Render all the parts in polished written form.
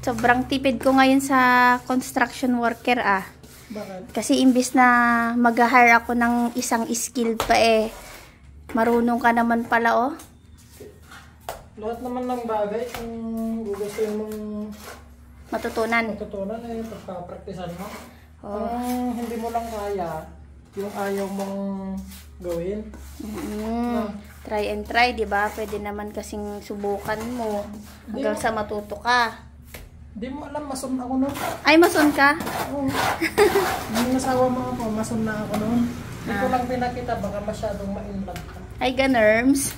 Sobrang tipid ko ngayon sa construction worker Bakit? Kasi imbis na mag-hire ako ng isang skill pa marunong ka naman pala Lahat naman ng bagay kung gugustuhin mong matutunan pagpapraktisan mo. Ang hindi mo lang kaya, yung ayaw mong gawin. Try and try, di ba? Pwede naman kasing subukan mo hanggang sa matuto ka. Di mo alam, mason ako noon. Ay, mason ka? Oo. Nung nasawa mo ako, mason na ako noon. Hindi ko lang pinakita, baka masyadong ma-inlove ka. Ay, ganerms.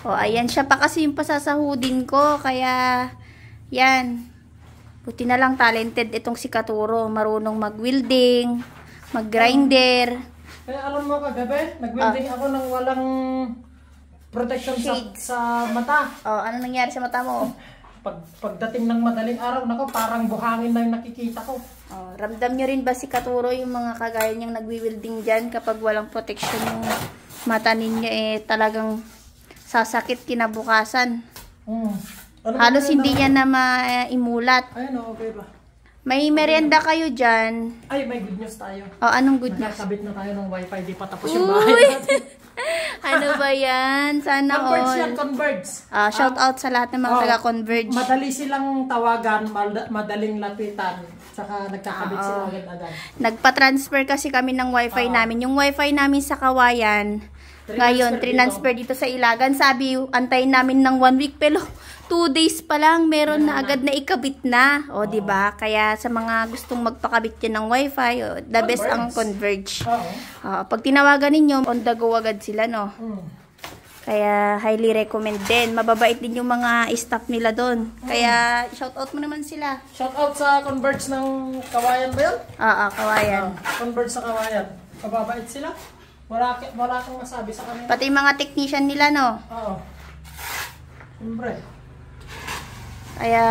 Ayan siya pa kasi yung pasasahudin ko. Kaya, yan. Buti na lang talented itong si Katuro. Marunong mag-welding, mag-grinder. Kaya alam mo kagabi, nag-welding ako ng walang protection sa mata. Ano nangyari sa mata mo? Pagdating ng madaling araw, nako, parang buhangin na yung nakikita ko. Ramdam nyo rin ba si Katuro yung mga kagaya niyang nagwi-welding dyan kapag walang protection yung mata ninyo talagang sasakit kinabukasan. Halos hindi niya na maimulat. Ayun, okay ba? May merienda kayo dyan. Ay, may good news tayo. Anong good news? Nakakabit na tayo ng wifi, di pa tapos yung bahay natin. Ano ba yan? Sana Converge all. yan, Converge. Shout out sa lahat ng mga taga-Converge. Madali silang tawagan, madaling lapitan, saka nagkakabit sila agad-agad. Nagpa-transfer kasi kami ng wifi namin. Yung wifi namin sa Kawayan, ngayon, transfer dito sa Ilagan. Sabi, antayin namin ng 1 week. Pero 2 days pa lang, meron na agad na ikabit na. Diba? Kaya sa mga gustong magpakabit yan ng wifi, the best ang Converge. Pag tinawagan ninyo, on the go agad sila, no? Kaya highly recommend din. Mababait din yung mga staff nila doon. Kaya shoutout mo naman sila. Shoutout sa Converge ng Kawayan ba yun? Kawayan. Converge sa Kawayan. Mababait sila. Wala kang masabi sa kanila. Pati yung mga technician nila, no? Siyempre. Kaya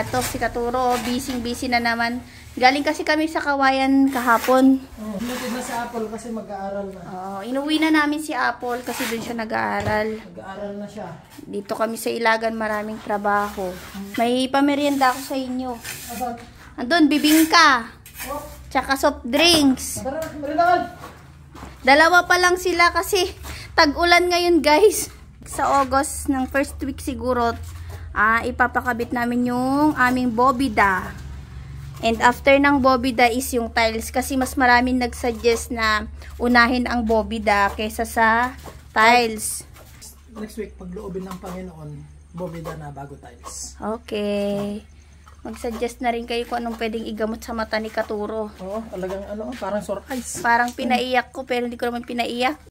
ito si Katuro, busy na naman. Galing kasi kami sa Kawayan kahapon. Hinatid na si Apple kasi mag-aaral na. Inuwi na namin si Apple kasi dun siya nag-aaral. Nag-aaral na siya. Dito kami sa Ilagan, maraming trabaho. May pamerienda ako sa inyo. Andun, bibingka. Tsaka soft drinks. Dalawa pa lang sila kasi tag-ulan ngayon, guys. Sa August ng first week siguro, ipapakabit namin yung aming bobida. And after ng bobida is yung tiles kasi mas maraming nagsuggest na unahin ang bobida kaysa sa tiles. Next week, pagloobin ng Panginoon, bobida na bago tiles. Okay. Mag-suggest na rin kayo kung anong pwedeng igamot sa mata ni Katuro. Talagang parang surprise. Parang pinaiyak ko pero hindi ko naman pinaiyak.